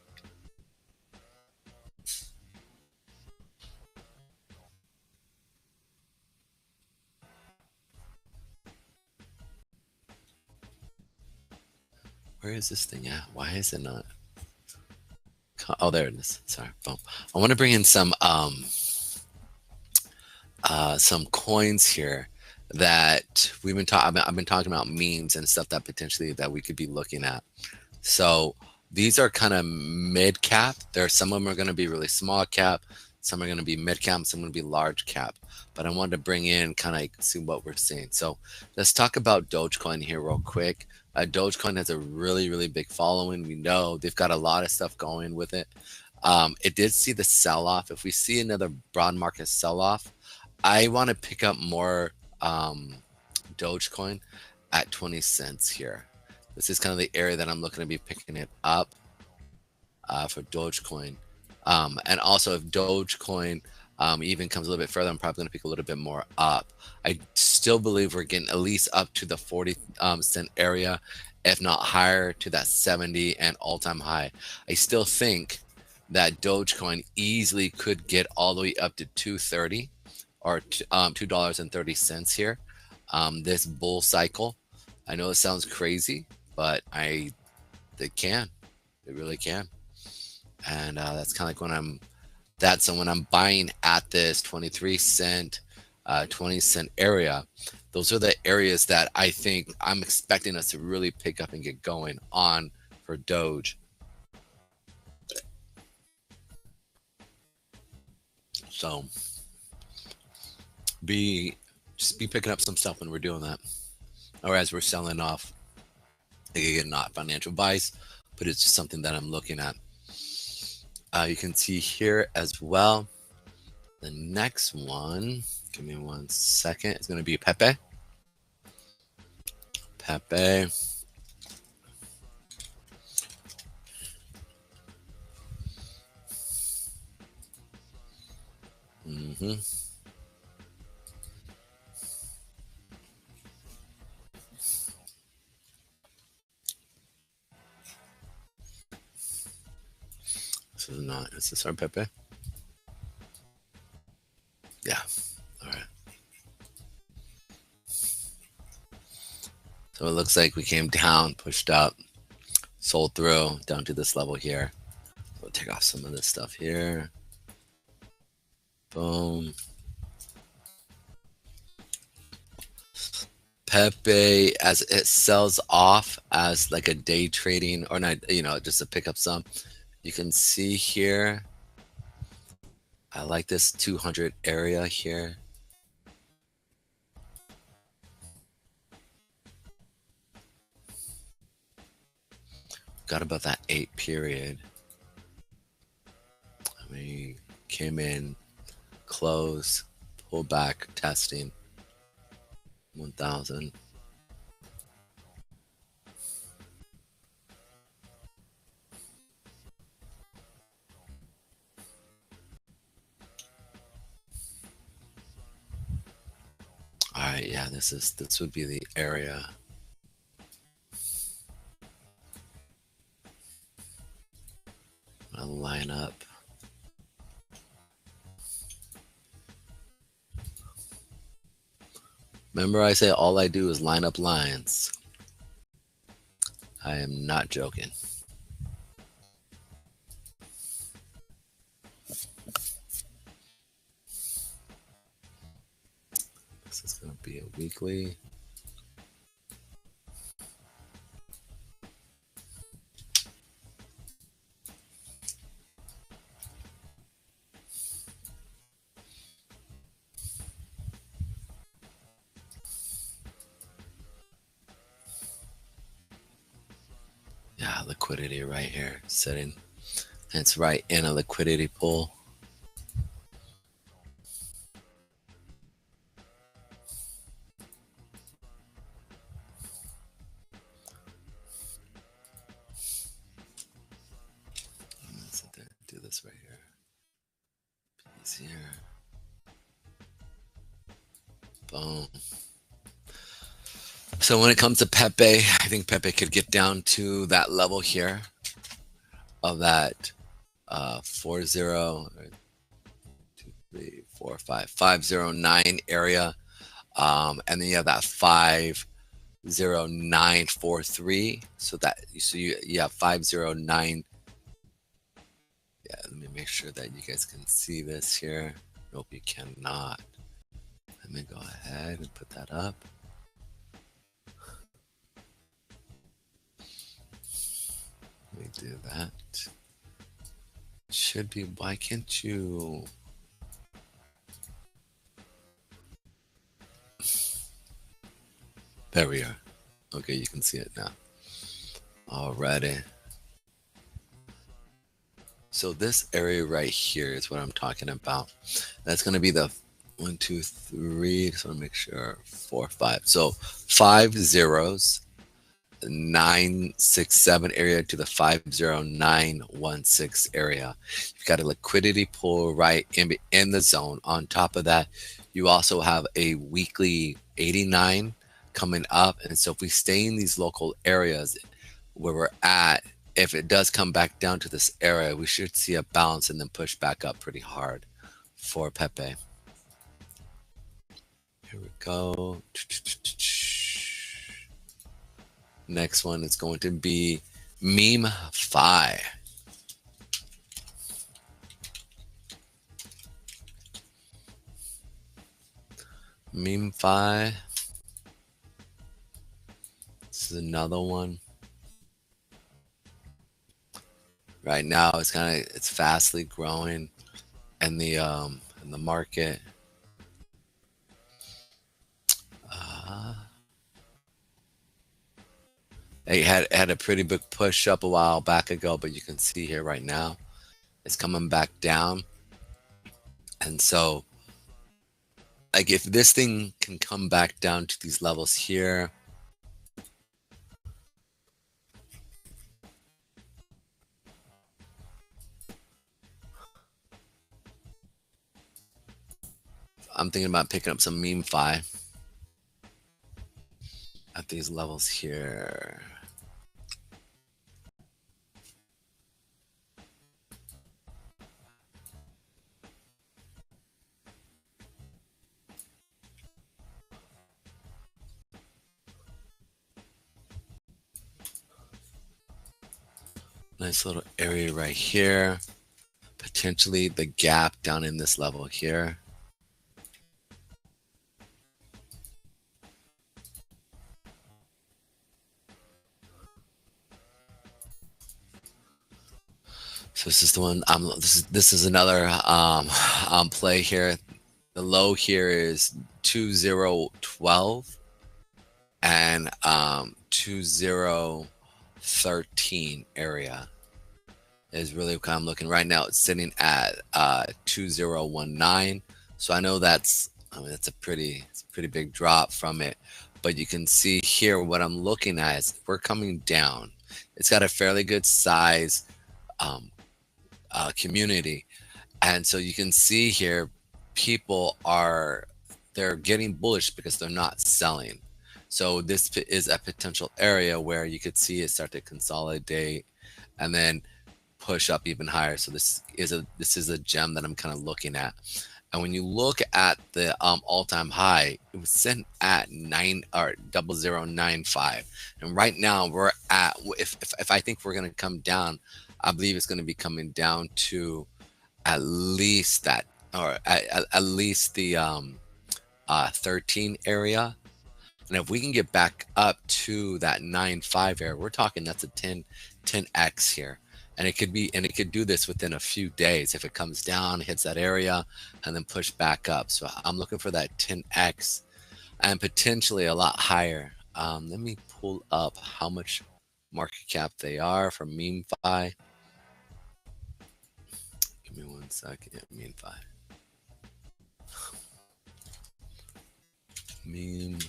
Where is this thing at? Why is it not? Oh, there it is. Sorry, boom. I want to bring in some coins here that we've been talking about. I've been talking about memes and stuff that potentially that we could be looking at. So these are kind of mid cap. Some of them are going to be really small cap. Some are going to be mid cap. Some are going to be large cap. But I wanted to bring in kind of see what we're seeing. So let's talk about Dogecoin here real quick. Dogecoin has a really, really big following. We know they've got a lot of stuff going with it. It did see the sell-off. If we see another broad market sell-off, I want to pick up more Dogecoin at 20 cents here. This is kind of the area that I'm looking to be picking it up for Dogecoin. And also if Dogecoin even comes a little bit further, I'm probably going to pick a little bit more up. I still believe we're getting at least up to the 40 cent area, if not higher, to that 70 and all-time high. I still think that Dogecoin easily could get all the way up to 230 or $2.30 here. This bull cycle, I know it sounds crazy, but it really can. And that's kind of like when I'm buying at this 23 cent, 20 cent area. Those are the areas that I think I'm expecting us to really pick up and get going on for Doge. So just be picking up some stuff when we're doing that, or as we're selling off. Again, not financial advice, but it's just something that I'm looking at. You can see here as well. The next one, give me 1 second. It's going to be Pepe. Is this our Pepe? Yeah. All right. So it looks like we came down, pushed up, sold through down to this level here. We'll take off some of this stuff here. Boom. Pepe, as it sells off as like a day trading, or not, just to pick up some. You can see here, I like this 200 area here. Got about that 8 period. I mean, came in, close, pull back, testing 1,000. All right, yeah, this would be the area. I'll line up. Remember, I say all I do is line up lines. I am not joking. This is going to be a weekly. Yeah, liquidity right here, sitting. And it's right in a liquidity pool. Let's do this right here. Piece here. Boom. So when it comes to Pepe, I think Pepe could get down to that level here of that 509 area. And then you have that 50943. So you have 509. Yeah, let me make sure that you guys can see this here. Nope, you cannot. Let me go ahead and put that up. Let me do that. Should be, why can't you? There we are. Okay, you can see it now. Alrighty. So this area right here is what I'm talking about. That's going to be the 1, 2, 3. Just want to make sure 4, 5. So 5 zeros. 50967 area to the 50916 area. You've got a liquidity pool right in the zone. On top of that, you also have a weekly 89 coming up. And so if we stay in these local areas where we're at, if it does come back down to this area, we should see a bounce and then push back up pretty hard for Pepe. Here we go. Next one is going to be Meme Fi. Meme Fi. This is another one. Right now, it's fastly growing in the market. It had a pretty big push up a while back ago, but you can see here right now, it's coming back down. And so, like, if this thing can come back down to these levels here, I'm thinking about picking up some meme fi at these levels here. Nice little area right here. Potentially the gap down in this level here. So this is the one. This is another play here. The low here is 2012 and 2013 area is really what I'm looking right now. It's sitting at 2019. So I know that's a pretty big drop from it. But you can see here what I'm looking at is we're coming down. It's got a fairly good size community, and so you can see here people they're getting bullish because they're not selling. So this is a potential area where you could see it start to consolidate and then push up even higher. So this is a gem that I'm kind of looking at. And when you look at the all-time high, it was sitting at 0095, and right now we're at, if I think we're going to come down, I believe it's going to be coming down to at least that, or at least the 13 area. And if we can get back up to that 9.5 area, we're talking that's a 10x here. And it could do this within a few days if it comes down, hits that area, and then push back up. So I'm looking for that 10x and potentially a lot higher. Let me pull up how much market cap they are for meme fi. Give me 1 second. Meme fi. Meme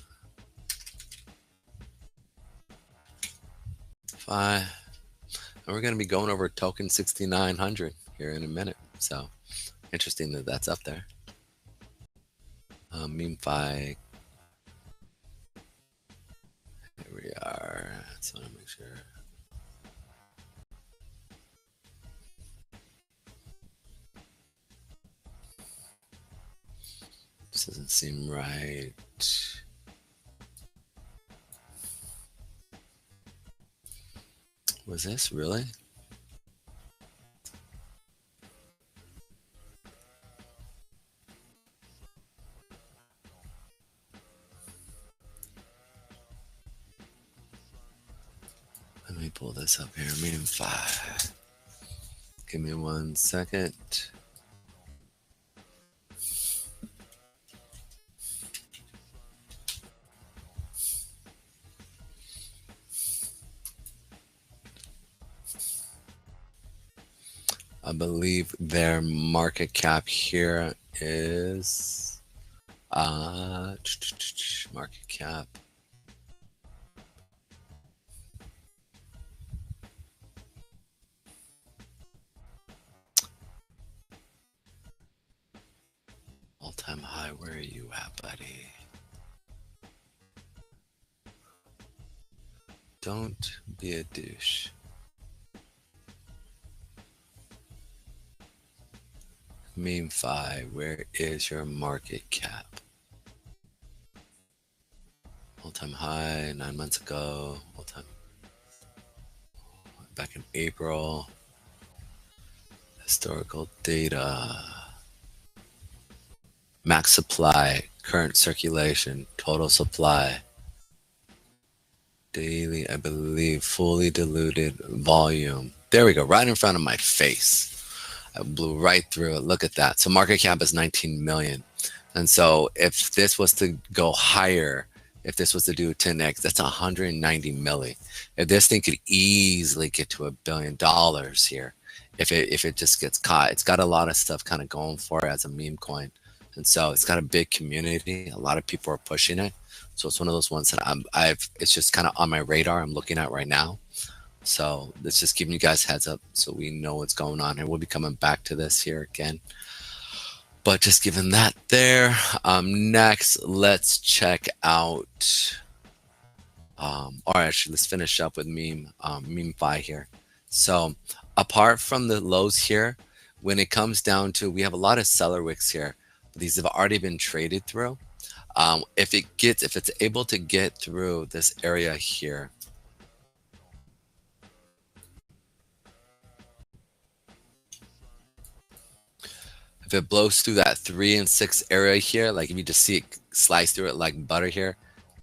fi. And we're going to be going over token 6900 here in a minute. So interesting that that's up there. Meme fi. Here we are. So I want to make sure. This doesn't seem right. Was this really? Let me pull this up here. Meme fi. Give me 1 second. I believe their market cap here is market cap. where are you at, buddy? Don't be a douche. Meme Fi, where is your market cap? All-time high 9 months ago. All-time back in April. Historical data. Max supply, current circulation, total supply. Daily, I believe, fully diluted volume. There we go, right in front of my face. I blew right through it. Look at that. So market cap is 19 million. And so if this was to go higher, if this was to do 10x, that's 190 milli. If this thing could easily get to $1 billion here, if it just gets caught, it's got a lot of stuff kind of going for it as a meme coin. And so it's got a big community. A lot of people are pushing it. So it's one of those ones that it's just kind of on my radar. I'm looking at right now. So it's just giving you guys heads up so we know what's going on here. We'll be coming back to this here again. But just given that there, next, let's check out, or actually, let's finish up with meme Fi here. So apart from the lows here, when it comes down to, we have a lot of seller wicks here. These have already been traded through. If it's able to get through this area here, if it blows through that 3 and 6 area here, like if you just see it slice through it like butter here,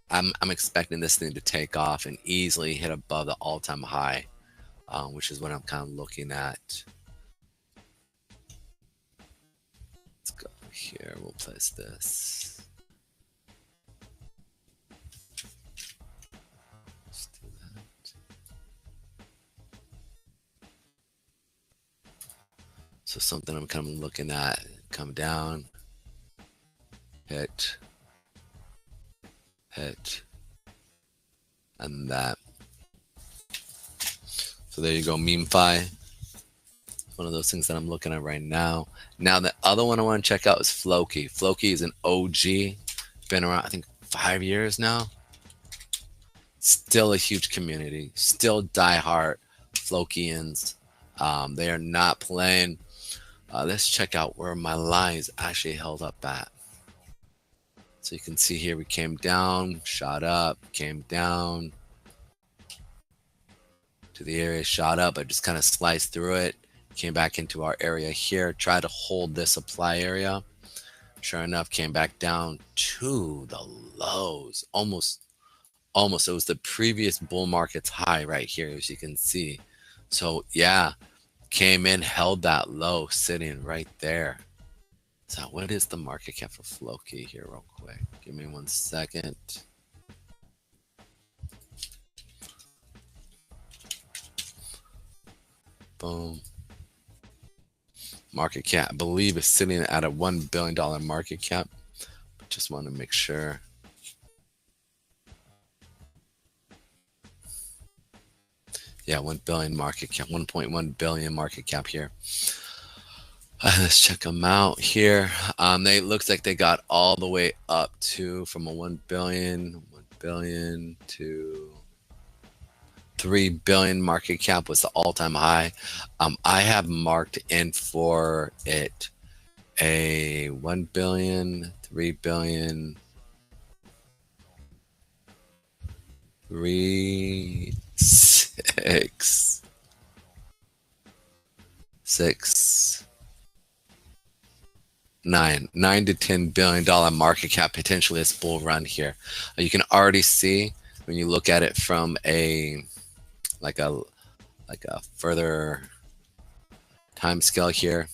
I'm expecting this thing to take off and easily hit above the all-time high, which is what I'm kind of looking at. Let's go here. We'll place this. Let's do that. So something I'm kind of looking at, come down, hit, and that. So there you go, meme Fi. One of those things that I'm looking at right now. Now the other one I want to check out is Floki. Floki is an OG, been around I think 5 years now. Still a huge community, still diehard Flokians. They are not playing. Let's check out where my lines actually held up at. So you can see here we came down, shot up, came down to the area, shot up. I just kind of sliced through it, came back into our area here, tried to hold this supply area. Sure enough, came back down to the lows. Almost. It was the previous bull market's high right here, as you can see. So yeah, came in, held that low, sitting right there. So what is the market cap for Floki here real quick? Give me 1 second. Boom. Market cap, I believe, is sitting at a $1 billion market cap. Just want to make sure. Yeah, 1 billion market cap, 1.1 billion market cap here. Let's check them out here. They looks like they got all the way up to from a 1 billion to 3 billion market cap was the all-time high. I have marked in for it a 1 billion, 3 billion, 3, 6, 9 to $10 billion market cap potentially this bull run here. You can already see when you look at it from a further time scale here,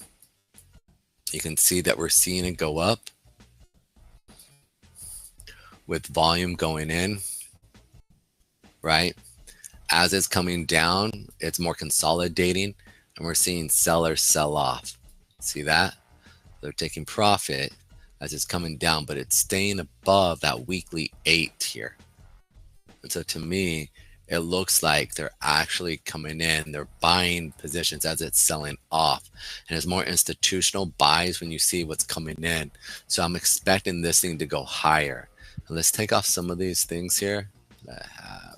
you can see that we're seeing it go up with volume going in, right? As it's coming down, it's more consolidating, and we're seeing sellers sell off. See that? They're taking profit as it's coming down, but it's staying above that weekly 8 here. And so to me, it looks like they're actually coming in. They're buying positions as it's selling off. And it's more institutional buys when you see what's coming in. So I'm expecting this thing to go higher. And let's take off some of these things here that have.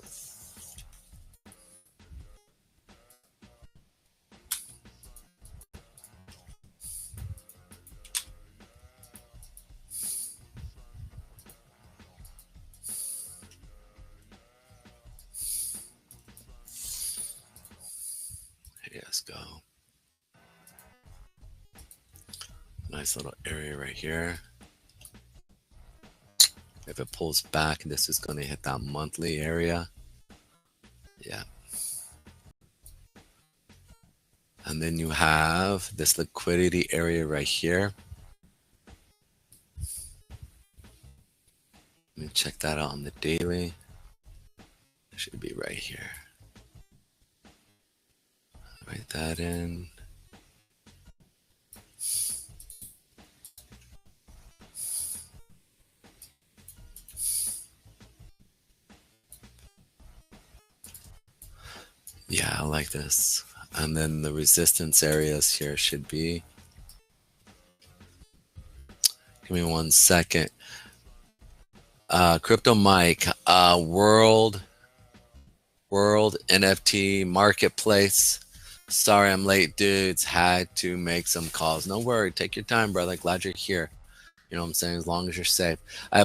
Let's go. Nice little area right here. If it pulls back, this is going to hit that monthly area. Yeah. And then you have this liquidity area right here. Let me check that out on the daily. It should be right here. Write that in. Yeah, I like this. And then the resistance areas here should be. Give me 1 second. Crypto Mike, World NFT Marketplace. Sorry I'm late, dudes. Had to make some calls. No worry. Take your time, brother. Glad you're here. You know what I'm saying? As long as you're safe.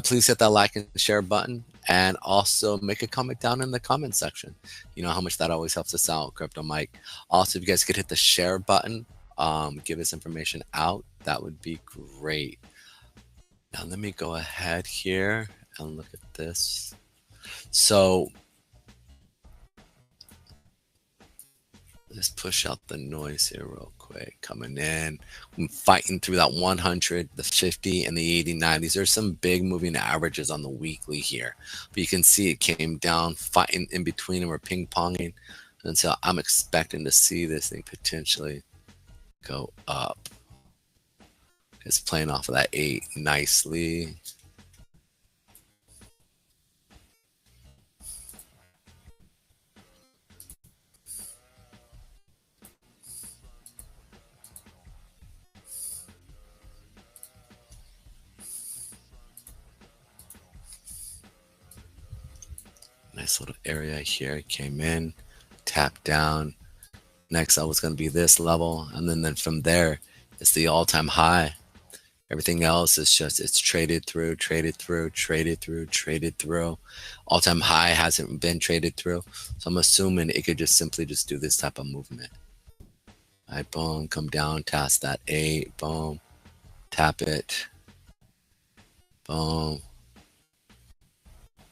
Please hit that like and share button. And also make a comment down in the comment section. You know how much that always helps us out, Crypto Mike. Also, if you guys could hit the share button, give this information out, that would be great. Now let me go ahead here and look at this. So let's push out the noise here real quick. Coming in, I'm fighting through that 100, the 50, and the 80, 90s. There's some big moving averages on the weekly here, but you can see it came down, fighting in between, and we're ping-ponging. And so I'm expecting to see this thing potentially go up. It's playing off of that 8 nicely. Nice little area here. Came in, tapped down. Next up was going to be this level, and then from there, it's the all-time high. Everything else is just, it's traded through, traded through, traded through, traded through. All-time high hasn't been traded through, so I'm assuming it could just simply just do this type of movement. All right, boom, come down, test that 8, boom, tap it, boom,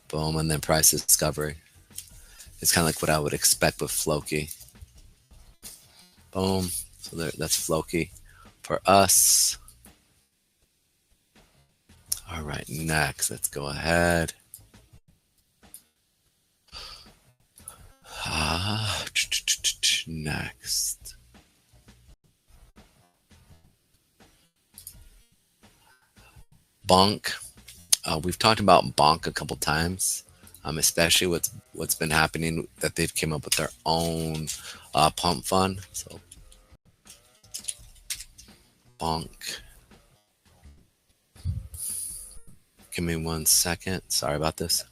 boom, and then price discovery. It's kind of like what I would expect with Floki. Boom, so there, that's Floki for us. All right, next, let's go ahead. Next. Bonk. We've talked about Bonk a couple times, especially what's been happening, that they've came up with their own pump fund. So Bonk. Give me 1 second. Sorry about this.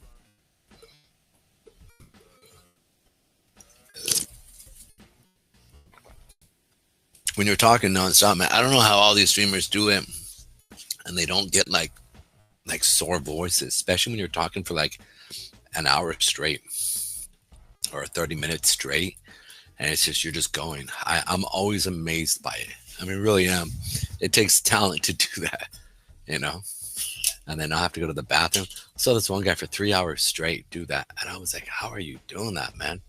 When you're talking nonstop, man, I don't know how all these streamers do it, and they don't get like sore voices, especially when you're talking for like an hour straight or 30 minutes straight, and it's just, you're just going. I'm always amazed by it. I mean, really am. It takes talent to do that, you know. And then I have to go to the bathroom. I saw this one guy for 3 hours straight do that, and I was like, how are you doing that, man?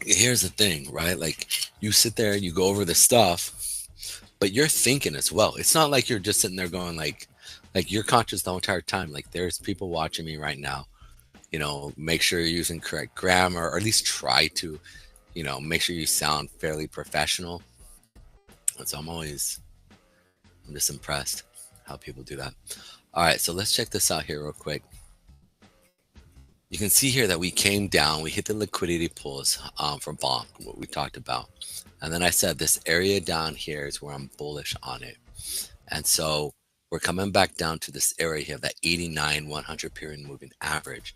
Here's the thing, right? Like, you sit there, you go over the stuff, but you're thinking as well. It's not like you're just sitting there going like you're conscious the entire time. Like, there's people watching me right now. You know, make sure you're using correct grammar, or at least try to, you know, make sure you sound fairly professional. And so I'm just impressed. how people do that. All right, so let's check this out here real quick. You can see here that we came down, we hit the liquidity pools for bonk, what we talked about. And then I said this area down here is where I'm bullish on it. And so we're coming back down to this area here, that 89 100 period moving average.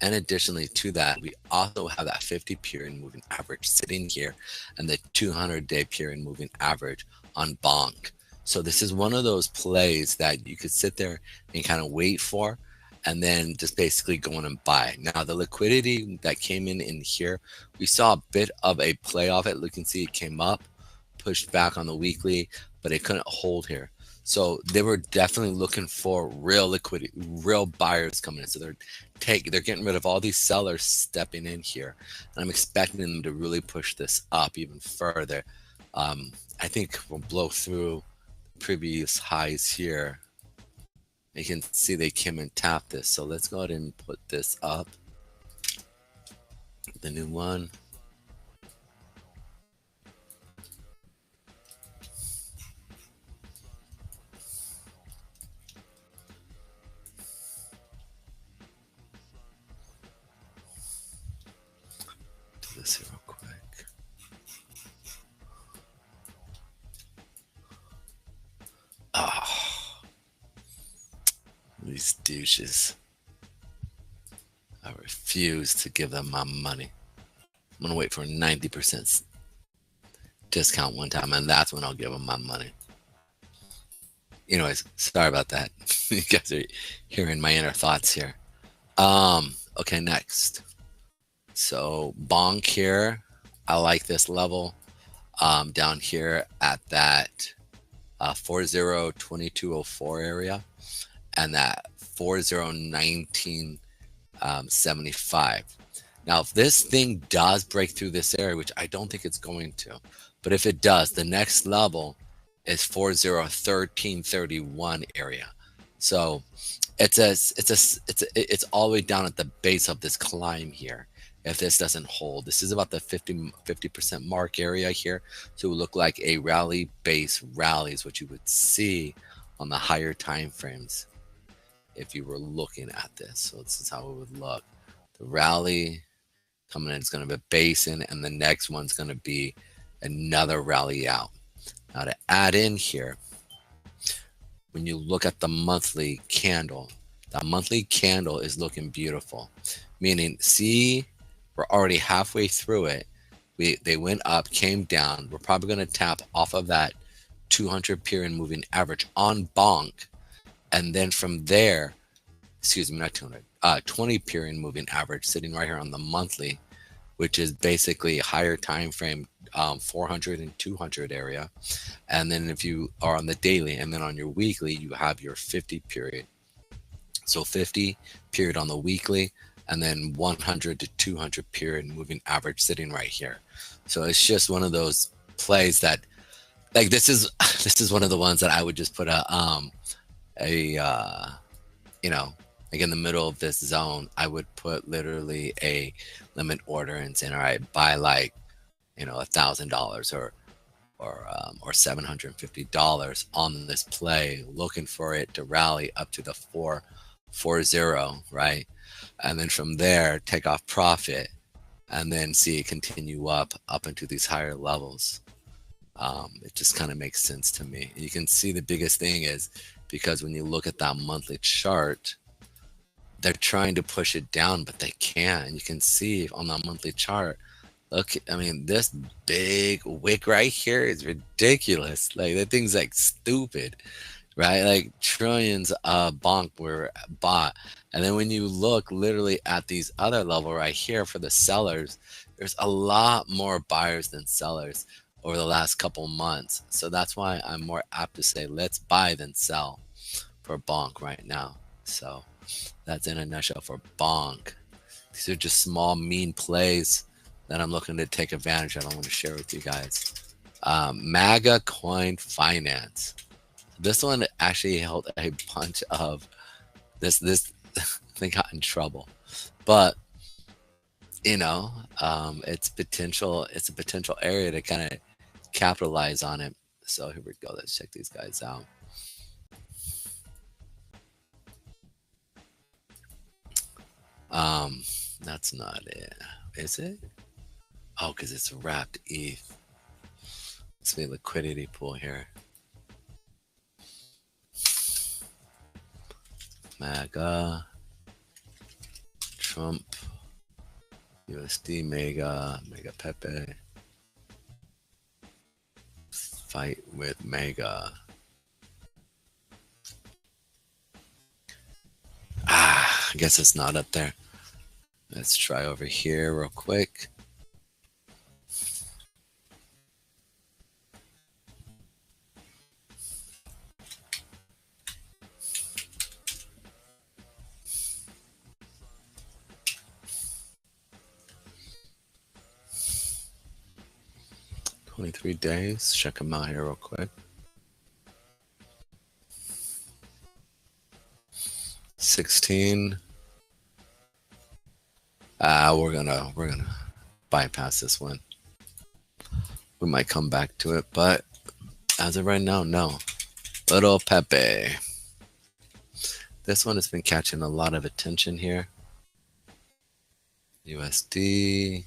And additionally to that, we also have that 50 period moving average sitting here and the 200-day period moving average on bonk. So this is one of those plays that you could sit there and kind of wait for, and then just basically go in and buy. Now the liquidity that came in here, we saw a bit of a play off it. You can see it came up, pushed back on the weekly, but it couldn't hold here. So they were definitely looking for real liquidity, real buyers coming in. So they're getting rid of all these sellers stepping in here. And I'm expecting them to really push this up even further. I think we'll blow through previous highs here. You can see they came and tapped this. So let's go ahead and put this up. The new one. Do this here real quick. Oh, these douches. I refuse to give them my money. I'm going to wait for 90% discount one time, and that's when I'll give them my money. Anyways, sorry about that. You guys are hearing my inner thoughts here. Okay, next. So bonk here. I like this level. Down here at that 402204 area and that 401975. Now, if this thing does break through this area, which I don't think it's going to, but if it does, the next level is 401331 area. So it's all the way down at the base of this climb here. If this doesn't hold, this is about the 50% mark area here. So it would look like a rally base rally is what you would see on the higher time frames if you were looking at this. So this is how it would look. The rally coming in is going to be base in, and the next one's going to be another rally out. Now to add in here, when you look at the monthly candle, that monthly candle is looking beautiful. Meaning, see, we're already halfway through it. They went up, came down. We're probably going to tap off of that 200 period moving average on bonk. And then from there, excuse me, not 200, 20 period moving average sitting right here on the monthly, which is basically a higher time frame, 400 and 200 area. And then if you are on the daily and then on your weekly, you have your 50 period. So 50 period on the weekly, and then 100 to 200 period moving average sitting right here. So it's just one of those plays that, like, this is one of the ones that I would just put like in the middle of this zone, I would put literally a limit order and saying, all right, buy like, $1,000 or $750 on this play, looking for it to rally up to the 440, right? And then from there, take off profit and then see it continue up into these higher levels. It just kind of makes sense to me. And you can see the biggest thing is because when you look at that monthly chart, they're trying to push it down, but they can't. And you can see on that monthly chart, look, I mean, this big wick right here is ridiculous. Like, that thing's like stupid, right? Like trillions of bonk were bought. And then when you look literally at these other level right here for the sellers, there's a lot more buyers than sellers over the last couple months. So that's why I'm more apt to say, let's buy than sell for bonk right now. So that's in a nutshell for bonk. These are just small, mean plays that I'm looking to take advantage of. I want to share with you guys. MAGA Coin Finance. This one actually held a bunch of this thing got in trouble, but it's a potential area to kind of capitalize on it. So here we go. Let's check these guys out. That's not it. Is it? Oh, because it's wrapped ETH. Let's be liquidity pool here. MAGA, Trump, USD, Mega Pepe. Fight with Mega. I guess it's not up there. Let's try over here real quick. $23. Check them out here real quick. 16. We're gonna bypass this one. We might come back to it, but as of right now, no. Little Pepe. This one has been catching a lot of attention here. USD.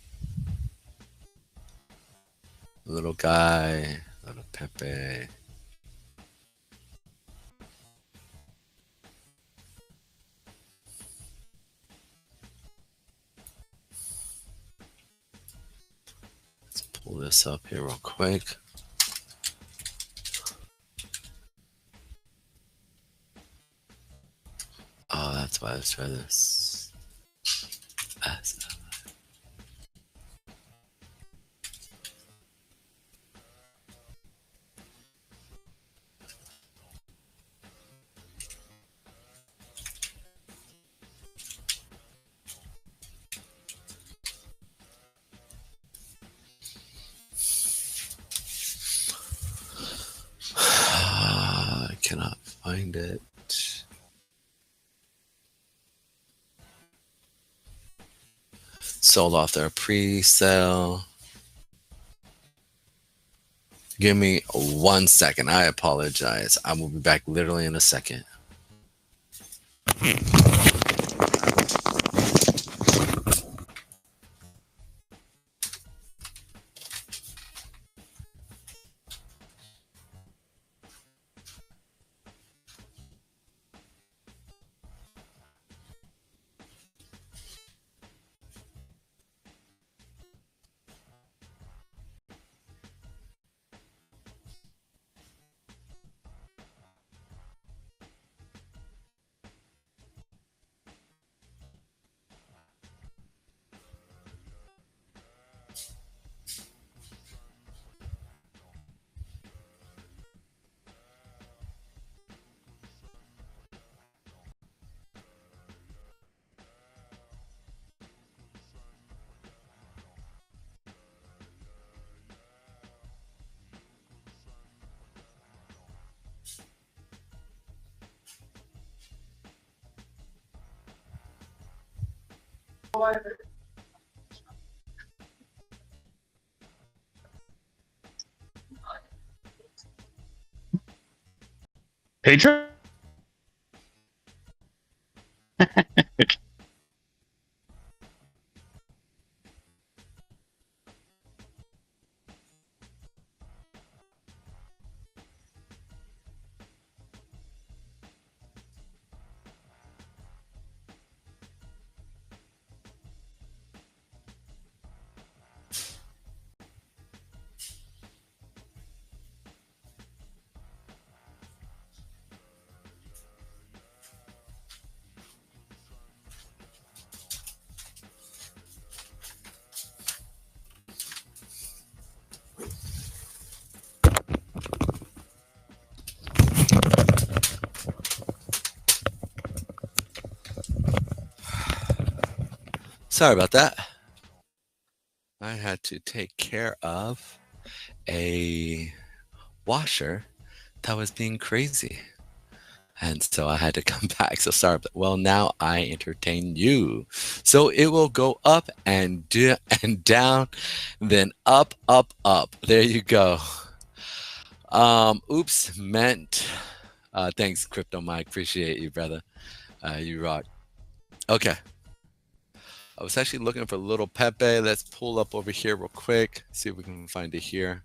Little guy. Little Pepe. Let's pull this up here real quick. Oh, that's why let's try this. I cannot find it. Sold off their pre-sale. Give me 1 second. I apologize. I will be back literally in a second. Pedro? Sorry about that. I had to take care of a washer that was being crazy. And so I had to come back. So sorry. Well, now I entertain you. So it will go up and down, then up, up, up. There you go. Oops, meant. Thanks, Crypto Mike. Appreciate you, brother. You rock. Okay. I was actually looking for little Pepe. Let's pull up over here real quick. See if we can find it here.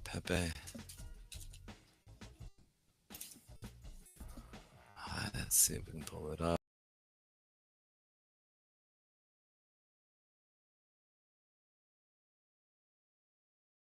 Pepe. Let's see if we can pull it up.